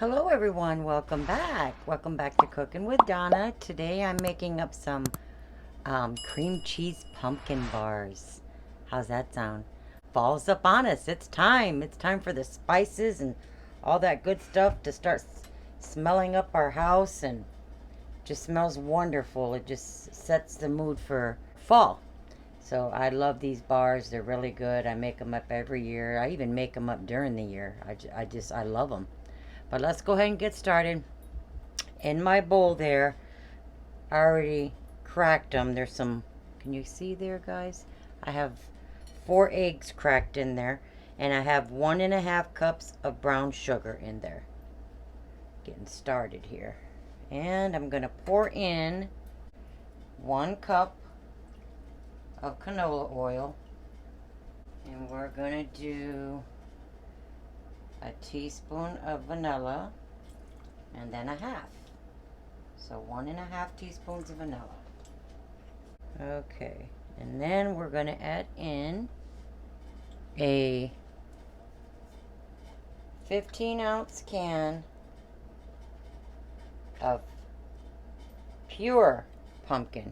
Hello everyone, welcome back. Welcome back to Cooking with Donna. Today I'm making up some cream cheese pumpkin bars. How's that sound? Fall's up on us. It's time. It's time for the spices and all that good stuff to start smelling up our house, and just smells wonderful. It just sets the mood for fall. So I love these bars. They're really good. I make them up every year. I even make them up during the year. I love them. But let's go ahead and get started. In my bowl there, I already cracked them. There's some, can you see there, guys? I have 4 eggs cracked in there, and I have 1.5 cups of brown sugar in there. Getting started here. And I'm going to pour in 1 cup of canola oil, and we're going to do a teaspoon of vanilla, and then a half. So 1.5 teaspoons of vanilla. Okay, and then we're going to add in a 15-ounce can of pure pumpkin.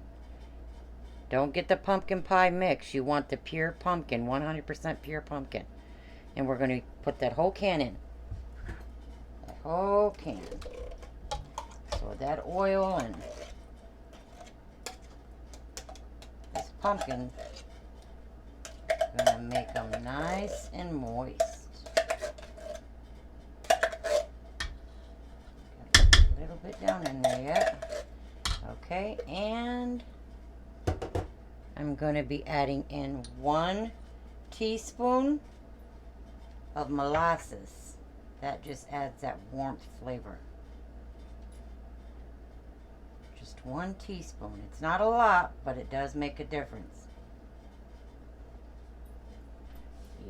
Don't get the pumpkin pie mix. You want the pure pumpkin, 100% pure pumpkin. And we're going to put that whole can in. That whole can. So that oil and this pumpkin is going to make them nice and moist. Got a little bit down in there yet. Okay, and I'm going to be adding in 1 teaspoon of molasses. That just adds that warmth flavor. Just 1 teaspoon. It's not a lot, but it does make a difference.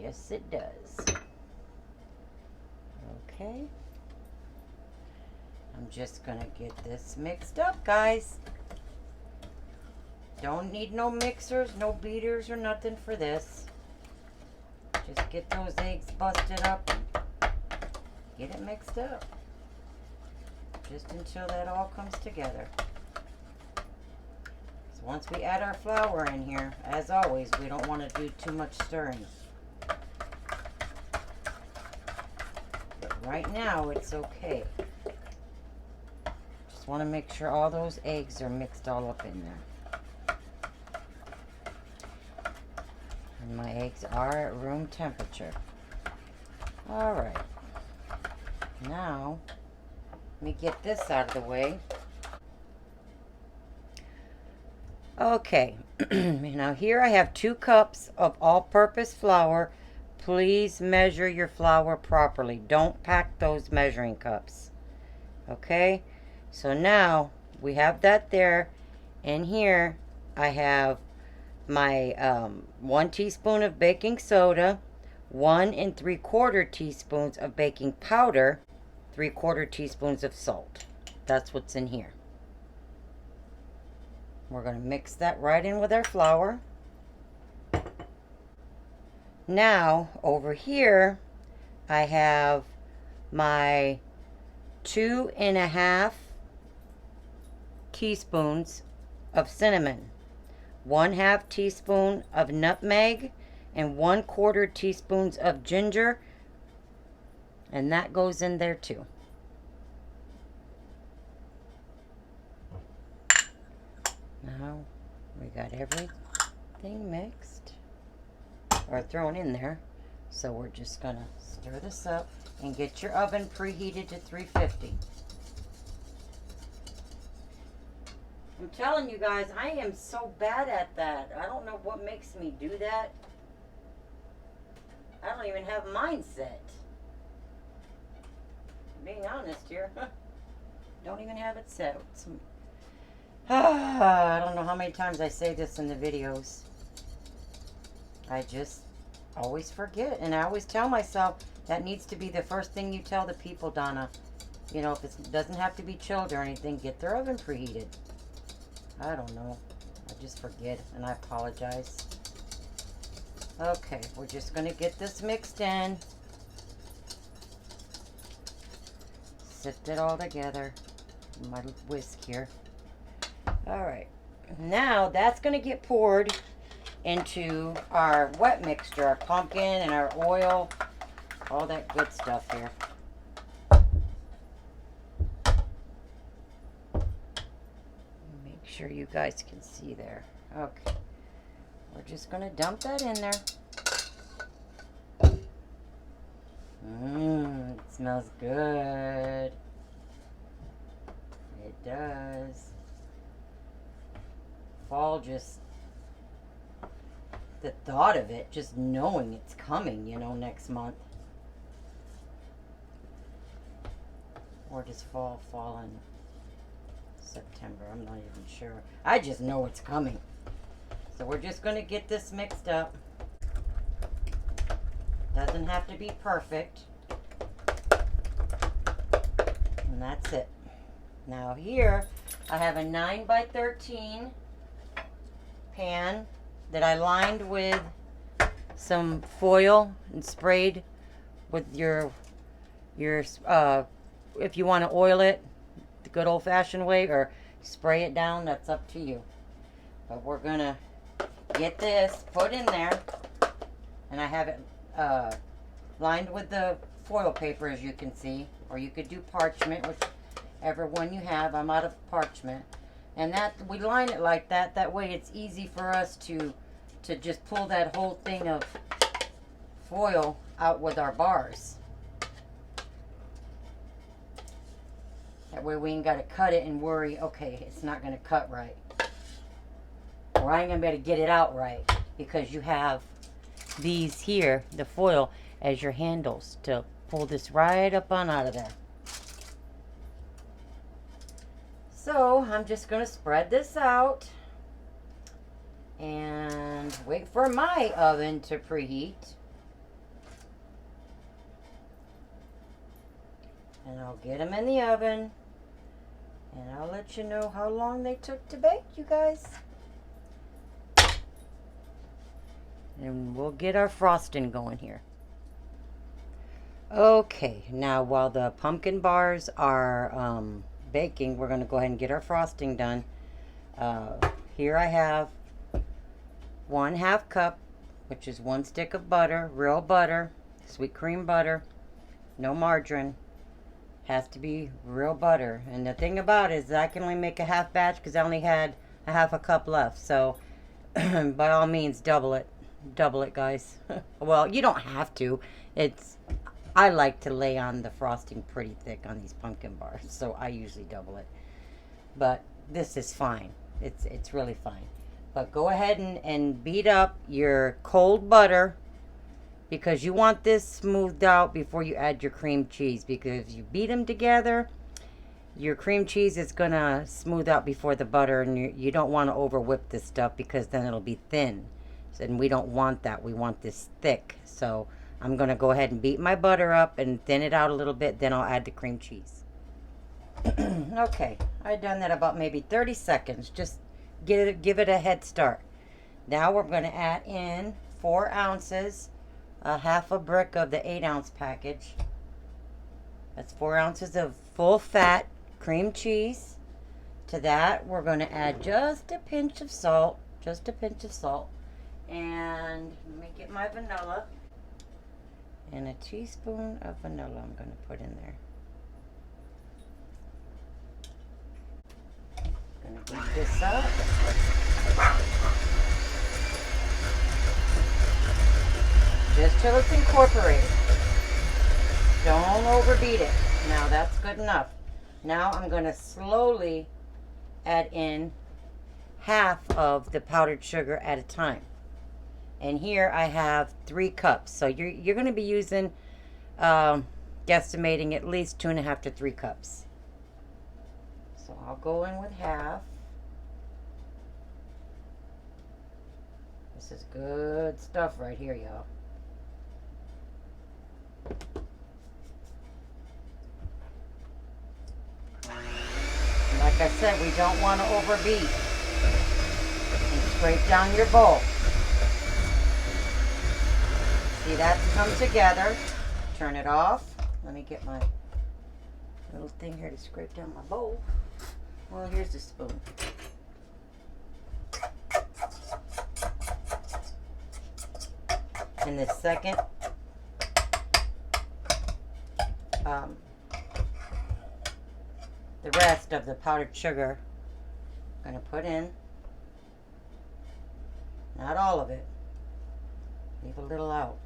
Yes, it does. Okay. I'm just gonna get this mixed up, guys. Don't need no mixers, no beaters or nothing for this. Just get those eggs busted up and get it mixed up. Just until that all comes together. So once we add our flour in here, as always, we don't want to do too much stirring. But right now, it's okay. Just want to make sure all those eggs are mixed all up in there. And my eggs are at room temperature. Alright. Now, let me get this out of the way. Okay. Now here I have 2 cups of all-purpose flour. Please measure your flour properly. Don't pack those measuring cups. Okay? So now, we have that there. And here, I have my 1 teaspoon of baking soda, 1 3/4 teaspoons of baking powder, 3/4 teaspoons of salt. That's what's in here. We're going to mix that right in with our flour. Now, over here, I have my 2.5 teaspoons of cinnamon, 1/2 teaspoon of nutmeg, and 1/4 teaspoons of ginger, and that goes in there too. Now we got everything mixed or thrown in there, so we're just gonna stir this up and get your oven preheated to 350. I'm telling you guys, I am so bad at that. I don't know what makes me do that. I don't even have mine set. Being honest here. Don't even have it set. I don't know how many times I say this in the videos. I just always forget. And I always tell myself that needs to be the first thing you tell the people, Donna. You know, if it doesn't have to be chilled or anything, get their oven preheated. I don't know. I just forget, and I apologize. Okay, we're just going to get this mixed in. sift it all together. My whisk here. Alright. Now that's going to get poured into our wet mixture, our pumpkin and our oil, all that good stuff here. Make sure you guys can see there. Okay. We're just going to dump that in there. It smells good. It does. Fall just, the thought of it, just knowing it's coming, you know, next month. Or does fall in September? I'm not even sure. I just know it's coming. So we're just going to get this mixed up. Doesn't have to be perfect. And that's it. Now here, I have a 9 by 13 pan that I lined with some foil and sprayed with your if you want to oil it the good old-fashioned way or spray it down, that's up to you. But we're gonna get this put in there, and I have it lined with the foil paper, as you can see, or you could do parchment, whichever one you have. I'm out of parchment. And that we line it like that. That way it's easy for us to just pull that whole thing of foil out with our bars. That way we ain't got to cut it and worry, okay, it's not going to cut right. Or I ain't going to be able to get it out right. Because you have these here, the foil, as your handles to pull this right up on out of there. So I'm just going to spread this out and wait for my oven to preheat. And I'll get them in the oven and I'll let you know how long they took to bake, you guys. And we'll get our frosting going here. Okay, now while the pumpkin bars are baking, we're going to go ahead and get our frosting done. Here I have 1/2 cup, which is 1 stick of butter, real butter, sweet cream butter, no margarine. Has to be real butter. And the thing about it is I can only make a half batch because I only had a 1/2 cup left. So by all means, double it, guys. Well, you don't have to. I like to lay on the frosting pretty thick on these pumpkin bars, so I usually double it. But this is fine. It's really fine. But go ahead and beat up your cold butter, because you want this smoothed out before you add your cream cheese. Because if you beat them together, your cream cheese is going to smooth out before the butter, and you don't want to over whip this stuff because then it'll be thin. And we don't want that. We want this thick. So I'm going to go ahead and beat my butter up and thin it out a little bit. Then I'll add the cream cheese. Okay, I've done that about maybe 30 seconds. Just give it a head start. Now we're going to add in 4 ounces, a 1/2 brick of the 8-ounce package. That's 4 ounces of full fat cream cheese. To that, we're going to add just a pinch of salt. Just a pinch of salt. And let me get my vanilla. And a teaspoon of vanilla I'm going to put in there. I'm going to beat this up. Just till it's incorporated. Don't overbeat it. Now that's good enough. Now I'm going to slowly add in 1/2 of the powdered sugar at a time. And here I have 3 cups. So you're going to be using, guesstimating at least 2.5 to 3 cups. So I'll go in with 1/2. This is good stuff right here, y'all. Like I said, we don't want to overbeat. And scrape down your bowl. See, that's come together. Turn it off. Let me get my little thing here to scrape down my bowl. Well, here's the spoon. And the second the rest of the powdered sugar I'm going to put in. Not all of it. Leave a little out.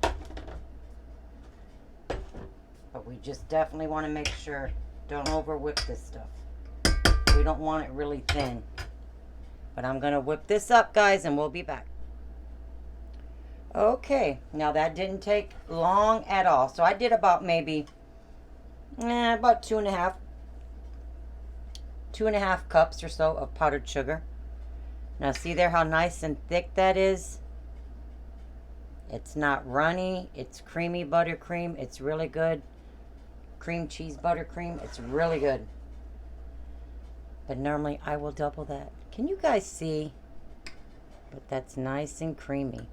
But we just definitely want to make sure, don't over whip this stuff. We don't want it really thin. But I'm going to whip this up, guys, and we'll be back. Okay, now that didn't take long at all. So I did about maybe, about two and a half cups or so of powdered sugar. Now see there how nice and thick that is? It's not runny. It's creamy buttercream. It's really good. Cream cheese buttercream. It's really good. But normally I will double that. Can you guys see? But that's nice and creamy.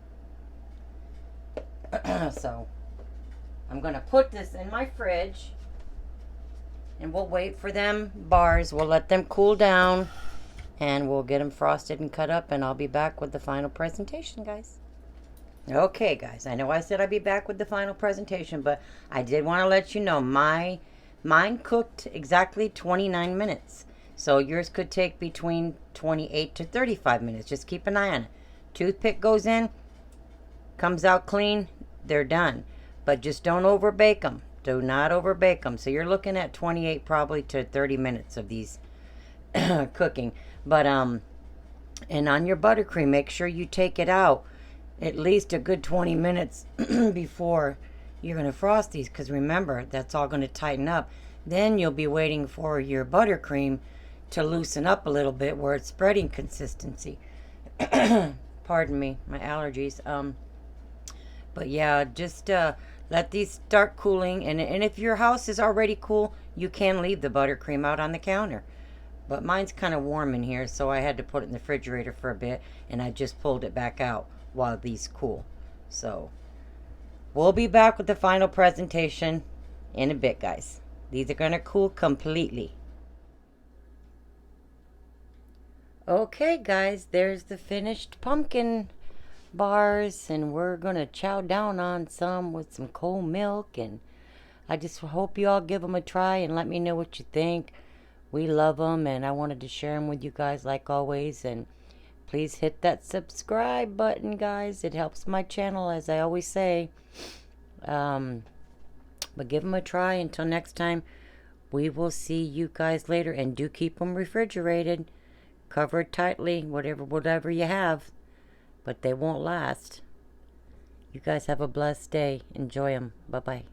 So I'm going to put this in my fridge. And we'll wait for them bars. We'll let them cool down. And we'll get them frosted and cut up. And I'll be back with the final presentation, guys. Okay, guys. I know I said I'd be back with the final presentation. But I did want to let you know mine cooked exactly 29 minutes. So yours could take between 28 to 35 minutes. Just keep an eye on it. Toothpick goes in. Comes out clean. They're done. But just don't over bake them. Do not over bake them. So you're looking at 28 probably to 30 minutes of these cooking. But and on your buttercream, make sure you take it out at least a good 20 minutes before you're going to frost these. Because remember, that's all going to tighten up. Then you'll be waiting for your buttercream to loosen up a little bit where it's spreading consistency. Pardon me, my allergies. But yeah, just let these start cooling. And if your house is already cool, you can leave the buttercream out on the counter. But mine's kind of warm in here, so I had to put it in the refrigerator for a bit. And I just pulled it back out while these cool. So we'll be back with the final presentation in a bit, guys. These are going to cool completely. Okay, guys, there's the finished pumpkin bars, and we're gonna chow down on some with some cold milk. And I just hope you all give them a try and let me know what you think. We love them, and I wanted to share them with you guys like always. And please hit that subscribe button, guys. It helps my channel, as I always say. But give them a try. Until next time, we will see you guys later. And do keep them refrigerated, covered tightly, whatever you have. But they won't last. You guys have a blessed day. Enjoy them. Bye-bye.